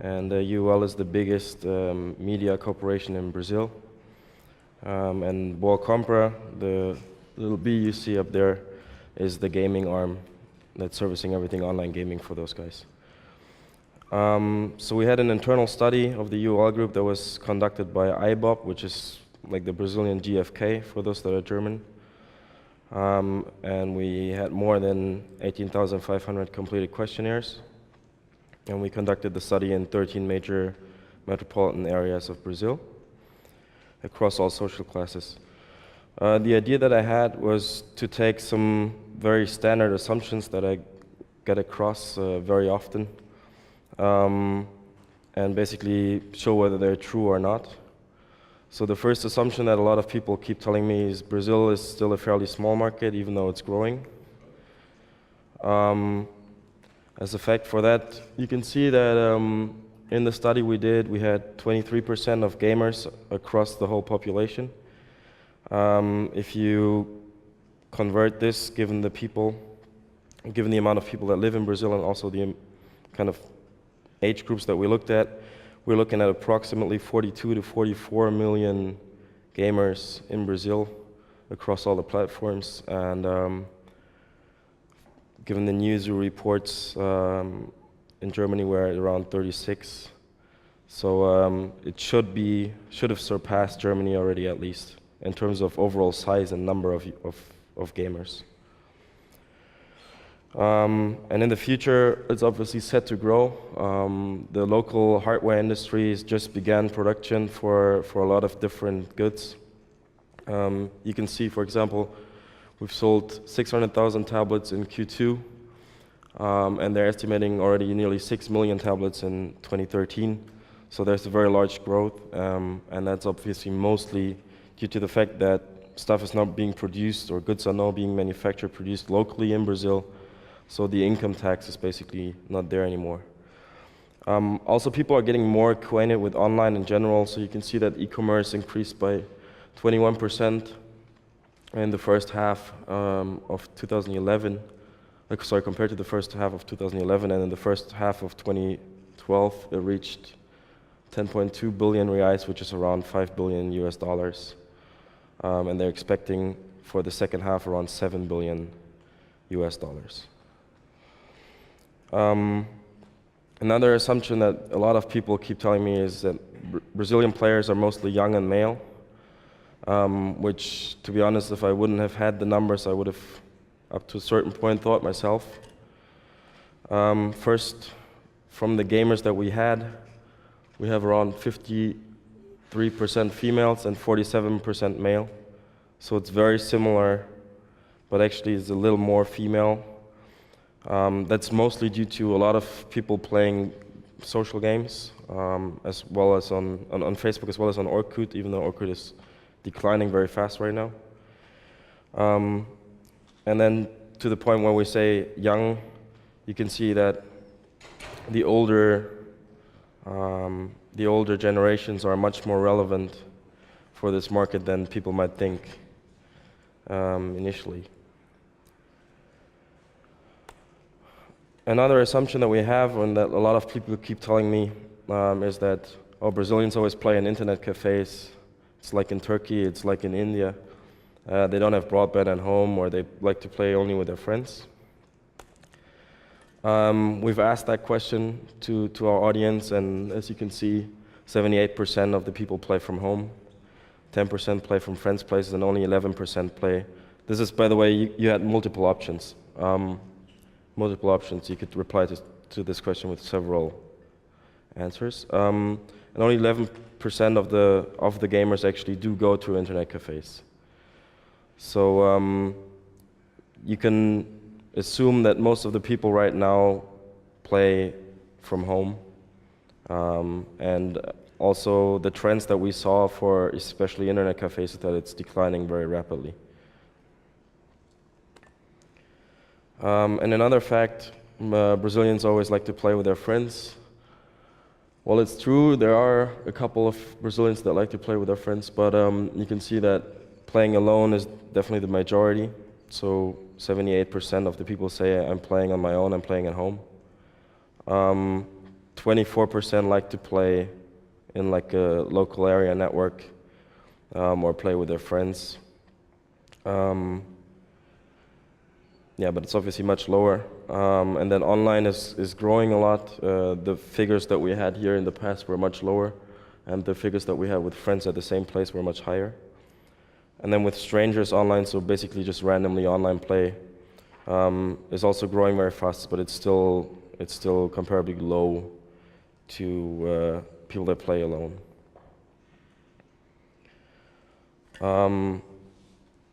and UOL is the biggest media corporation in Brazil. And boacompra, the little B you see up there, is the gaming arm that's servicing everything online gaming for those guys. So we had an internal study of the UOL group that was conducted by IBOP, which is like the Brazilian GFK for those that are German. And we had more than 18,500 completed questionnaires. And we conducted the study in 13 major metropolitan areas of Brazil across all social classes. The idea that I had was to take some very standard assumptions that I get across very often and basically show whether they're true or not. So the first assumption that a lot of people keep telling me is Brazil is still a fairly small market, even though it's growing. As a fact for that, you can see that in the study we did, we had 23% of gamers across the whole population. If you convert this, given the amount of people that live in Brazil and also the kind of age groups that we looked at, we're looking at approximately 42 to 44 million gamers in Brazil across all the platforms. And given the news reports, in Germany we're at around 36. So it should have surpassed Germany already, at least in terms of overall size and number of gamers. And in the future, it's obviously set to grow. The local hardware industry has just began production for a lot of different goods. You can see, for example, we've sold 600,000 tablets in Q2, and they're estimating already nearly 6 million tablets in 2013. So there's a very large growth, and that's obviously mostly due to the fact that stuff is not being produced, or goods are now being manufactured, produced locally in Brazil. So the income tax is basically not there anymore. Also, people are getting more acquainted with online in general. So you can see that e-commerce increased by 21% in the first half of 2011. Sorry, compared to the first half of 2011, and in the first half of 2012, it reached 10.2 billion reais, which is around $5 billion US. And they're expecting for the second half around $7 billion US. Another assumption that a lot of people keep telling me is that Brazilian players are mostly young and male, which, to be honest, if I wouldn't have had the numbers, I would have, up to a certain point, thought myself. First, from the gamers that we had, we have around 53% females and 47% male. So it's very similar, but actually it's a little more female. That's mostly due to a lot of people playing social games, as well as on Facebook, as well as on Orkut, even though Orkut is declining very fast right now. And then to the point where we say young, you can see that the older generations are much more relevant for this market than people might think initially. Another assumption that we have, and that a lot of people keep telling me, is that Brazilians always play in internet cafes. It's like in Turkey, it's like in India. They don't have broadband at home, or they like to play only with their friends. We've asked that question to our audience, and as you can see, 78% of the people play from home, 10% play from friends' places, and only 11% play. This is, by the way, you had multiple options. You could reply to this question with several answers. And only 11% of the gamers actually do go to internet cafes. So you can assume that most of the people right now play from home. And also the trends that we saw for especially internet cafes is that it's declining very rapidly. And another fact, Brazilians always like to play with their friends. Well, it's true, there are a couple of Brazilians that like to play with their friends, but you can see that playing alone is definitely the majority. So 78% of the people say, I'm playing on my own, I'm playing at home. 24% like to play in like a local area network or play with their friends. Yeah, but it's obviously much lower. And then online is growing a lot. The figures that we had here in the past were much lower, and the figures that we had with friends at the same place were much higher. And then with strangers online, so basically just randomly online play, is also growing very fast, but it's still comparably low to people that play alone.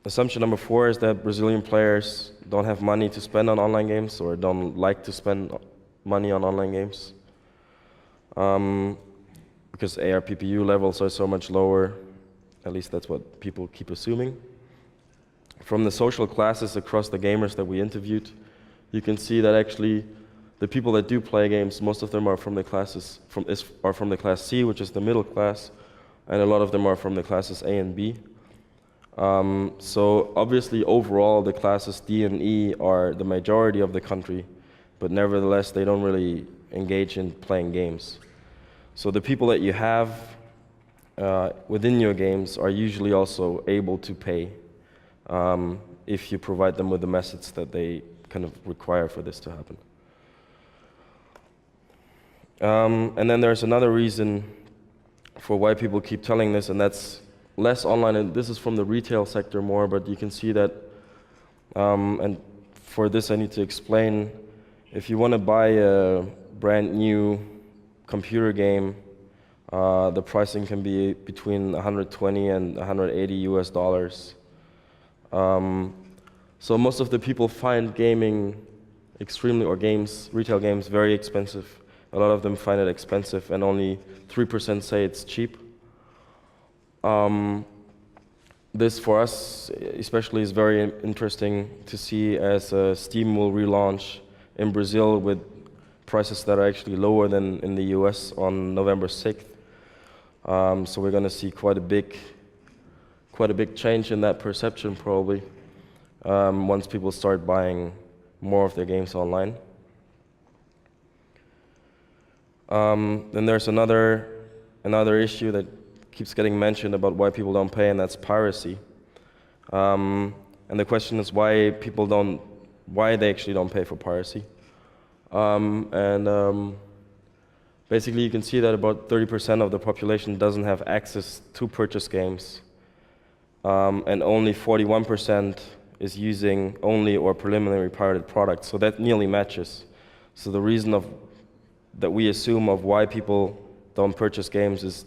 Assumption number 4 is that Brazilian players don't have money to spend on online games or don't like to spend money on online games because ARPPU levels are so much lower. At least that's what people keep assuming. From the social classes across the gamers that we interviewed, you can see that actually the people that do play games, most of them are from the classes from the class C, which is the middle class, and a lot of them are from the classes A and B. So obviously overall the classes D and E are the majority of the country, but nevertheless they don't really engage in playing games. So the people that you have within your games are usually also able to pay if you provide them with the methods that they kind of require for this to happen. And then there's another reason for why people keep telling this, and that's less online, and this is from the retail sector more, but you can see that, and for this I need to explain, if you want to buy a brand new computer game, the pricing can be between 120 and 180 US dollars. So most of the people find gaming extremely, or games, retail games, very expensive. A lot of them find it expensive, and only 3% say it's cheap. This for us especially is very interesting to see, as Steam will relaunch in Brazil with prices that are actually lower than in the US on November 6th. So we're going to see quite a big change in that perception probably once people start buying more of their games online. Then there's another issue that keeps getting mentioned about why people don't pay, and that's piracy. And the question is why they actually don't pay for piracy. Basically you can see that about 30% of the population doesn't have access to purchase games, and only 41% is using only or preliminary pirated products. So that nearly matches. So the reason that we assume of why people don't purchase games is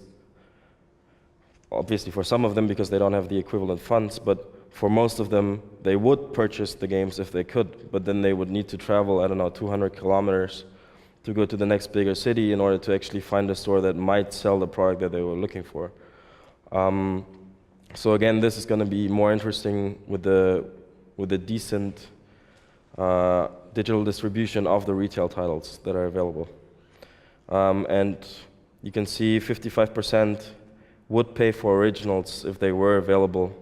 obviously for some of them because they don't have the equivalent funds, but for most of them they would purchase the games if they could, but then they would need to travel, I don't know, 200 kilometers to go to the next bigger city in order to actually find a store that might sell the product that they were looking for. So again, this is going to be more interesting with the decent digital distribution of the retail titles that are available. And you can see 55% would pay for originals if they were available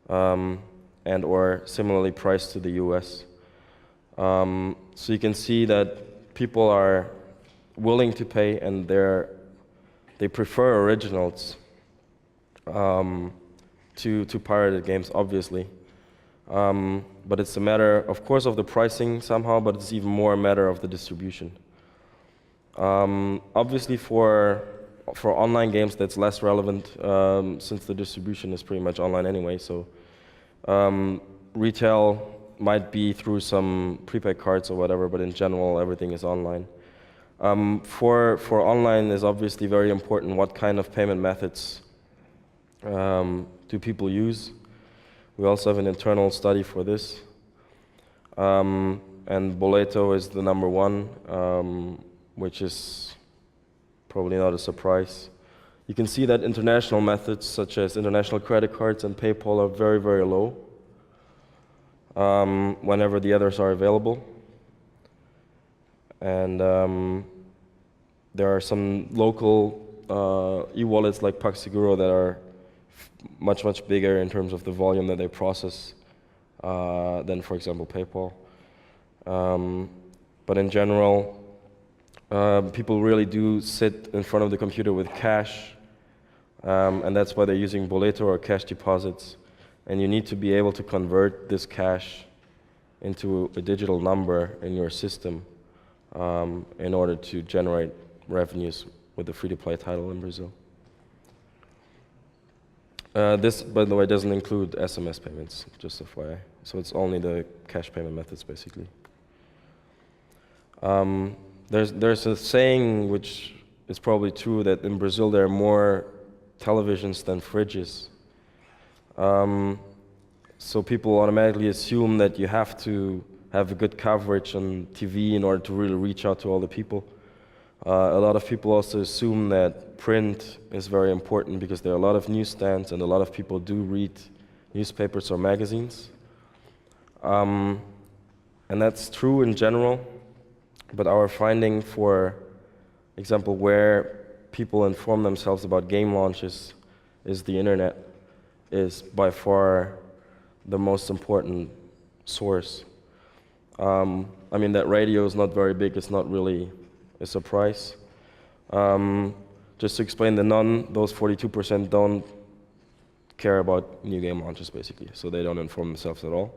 and or similarly priced to the US. So you can see that people are willing to pay, and they prefer originals to pirated games, obviously. But it's a matter, of course, of the pricing somehow, but it's even more a matter of the distribution. Obviously for online games that's less relevant since the distribution is pretty much online anyway, so retail might be through some prepaid cards or whatever, but in general everything is online. For online is obviously very important what kind of payment methods do people use. We also have an internal study for this, and Boleto is the number one, which is probably not a surprise. You can see that international methods such as international credit cards and PayPal are very, very low whenever the others are available. And there are some local e-wallets like PagSeguro that are much, much bigger in terms of the volume that they process than, for example, PayPal. But in general, People really do sit in front of the computer with cash, and that's why they're using boleto or cash deposits. And you need to be able to convert this cash into a digital number in your system in order to generate revenues with the free-to-play title in Brazil. This, by the way, doesn't include SMS payments, just FYI. So it's only the cash payment methods, basically. There's a saying which is probably true, that in Brazil there are more televisions than fridges. So people automatically assume that you have to have a good coverage on TV in order to really reach out to all the people. A lot of people also assume that print is very important because there are a lot of newsstands and a lot of people do read newspapers or magazines. And that's true in general, but our finding, for example, where people inform themselves about game launches is the internet is by far the most important source. I mean, that radio is not very big, it's not really a surprise. Just to explain, those 42% don't care about new game launches, basically, so they don't inform themselves at all.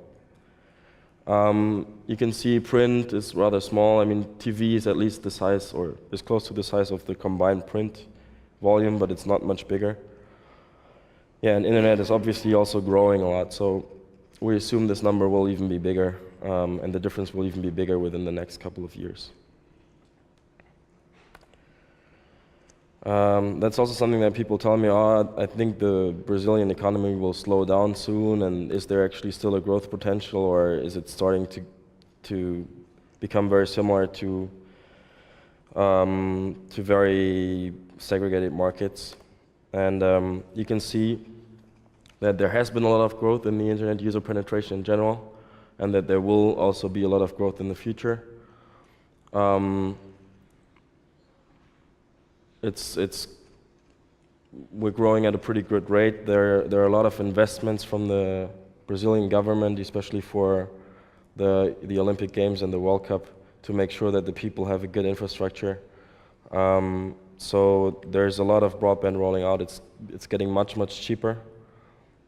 You can see print is rather small. I mean, TV is at least the size, or is close to the size of the combined print volume, but it's not much bigger. Yeah, and internet is obviously also growing a lot, so we assume this number will even be bigger, and the difference will even be bigger within the next couple of years. That's also something that people tell me, oh, I think the Brazilian economy will slow down soon, and is there actually still a growth potential, or is it starting to become very similar to very segregated markets? And you can see that there has been a lot of growth in the internet user penetration in general, and that there will also be a lot of growth in the future. We're growing at a pretty good rate. There are a lot of investments from the Brazilian government, especially for the Olympic Games and the World Cup, to make sure that the people have a good infrastructure. So there's a lot of broadband rolling out. It's getting much cheaper,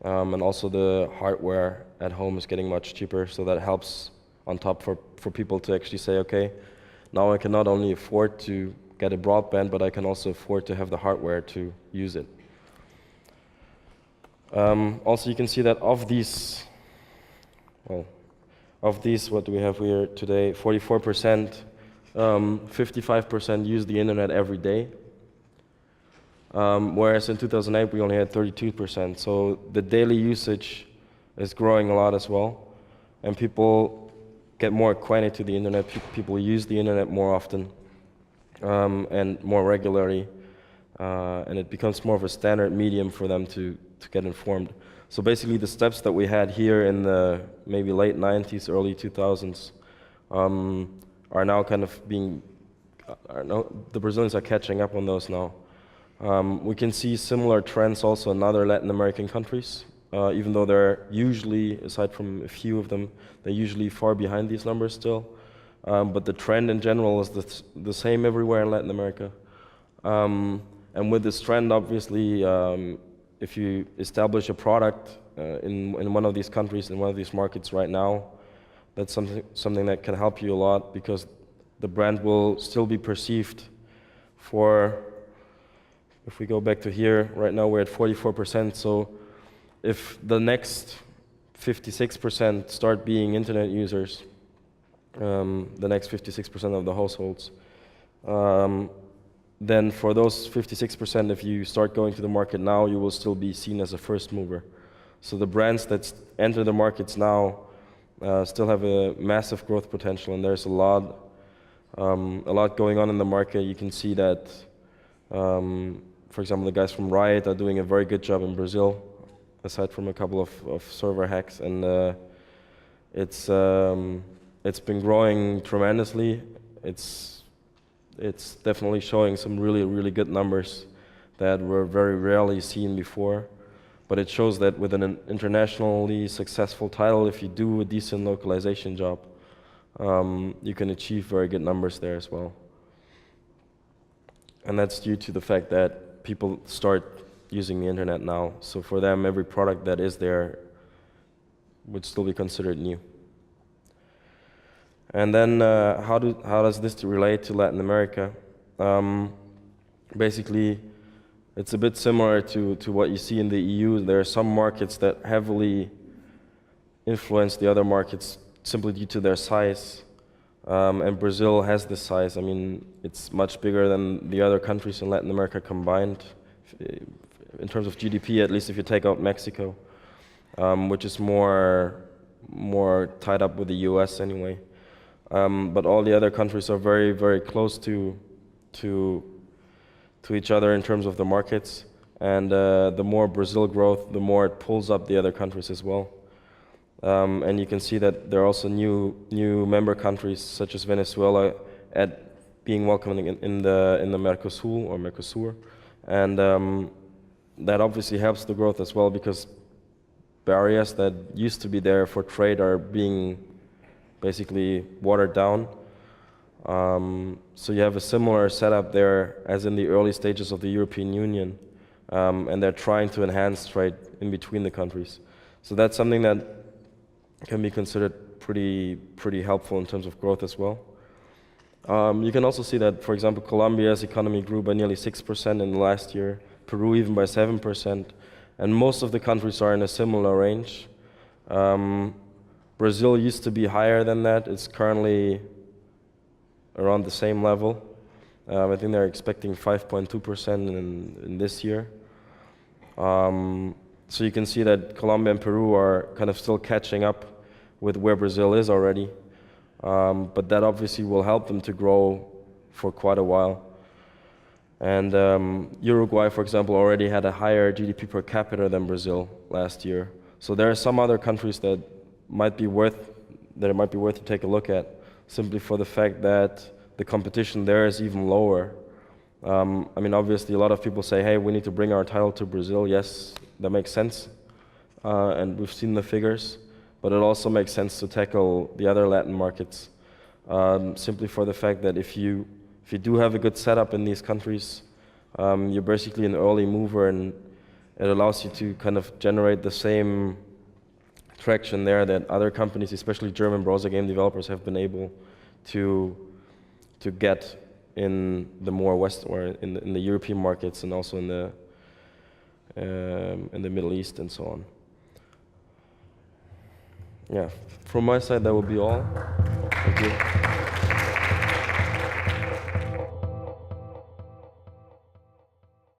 and also the hardware at home is getting much cheaper. So that helps on top for people to actually say, okay, now I can not only afford to get a broadband, but I can also afford to have the hardware to use it. Also, you can see that of these, what do we have here today? 44%, 55% use the internet every day. Whereas in 2008 we only had 32%. So the daily usage is growing a lot as well, and people get more acquainted to the internet. People use the internet more often. And more regularly, and it becomes more of a standard medium for them to get informed. So basically the steps that we had here in the maybe late 90s, early 2000s are now kind of the Brazilians are catching up on those now. We can see similar trends also in other Latin American countries, even though they're usually, aside from a few of them, they're usually far behind these numbers still. But the trend in general is the same everywhere in Latin America. And with this trend, obviously, if you establish a product in one of these countries, in one of these markets right now, that's something that can help you a lot, because the brand will still be perceived for, if we go back to here, right now we're at 44%, so if the next 56% start being internet users, the next 56% of the households, then for those 56%, if you start going to the market now, you will still be seen as a first mover. So the brands that enter the markets now still have a massive growth potential, and there's a lot going on in the market. You can see that, for example, the guys from Riot are doing a very good job in Brazil, aside from a couple of server hacks, and it's been growing tremendously. It's definitely showing some really good numbers that were very rarely seen before. But it shows that with an internationally successful title, if you do a decent localization job, you can achieve very good numbers there as well. And that's due to the fact that people start using the internet now. So for them, every product that is there would still be considered new. And then how does this relate to Latin America? Basically, it's a bit similar to what you see in the EU. There are some markets that heavily influence the other markets simply due to their size. And Brazil has this size. I mean, it's much bigger than the other countries in Latin America combined. In terms of GDP, at least if you take out Mexico, which is more tied up with the US anyway. But all the other countries are very, very close to each other in terms of the markets. And the more Brazil growth, the more it pulls up the other countries as well. And you can see that there are also new member countries such as Venezuela being welcomed in the Mercosur, and that obviously helps the growth as well, because barriers that used to be there for trade are being basically watered down. So you have a similar setup there as in the early stages of the European Union, and they're trying to enhance trade in between the countries. So that's something that can be considered pretty helpful in terms of growth as well. You can also see that, for example, Colombia's economy grew by nearly 6% in the last year, Peru even by 7%, and most of the countries are in a similar range. Brazil used to be higher than that. It's currently around the same level. I think they're expecting 5.2% in this year. So you can see that Colombia and Peru are kind of still catching up with where Brazil is already. But that obviously will help them to grow for quite a while. And Uruguay, for example, already had a higher GDP per capita than Brazil last year. So there are some other countries that it might be worth to take a look at, simply for the fact that the competition there is even lower. I mean, obviously, a lot of people say, hey, we need to bring our title to Brazil. Yes, that makes sense. And we've seen the figures. But it also makes sense to tackle the other Latin markets, simply for the fact that if you do have a good setup in these countries, you're basically an early mover, and it allows you to kind of generate the same traction there that other companies, especially German browser game developers, have been able to get in the more West, or in the European markets, and also in the Middle East and so on. Yeah, from my side that will be all. Thank you.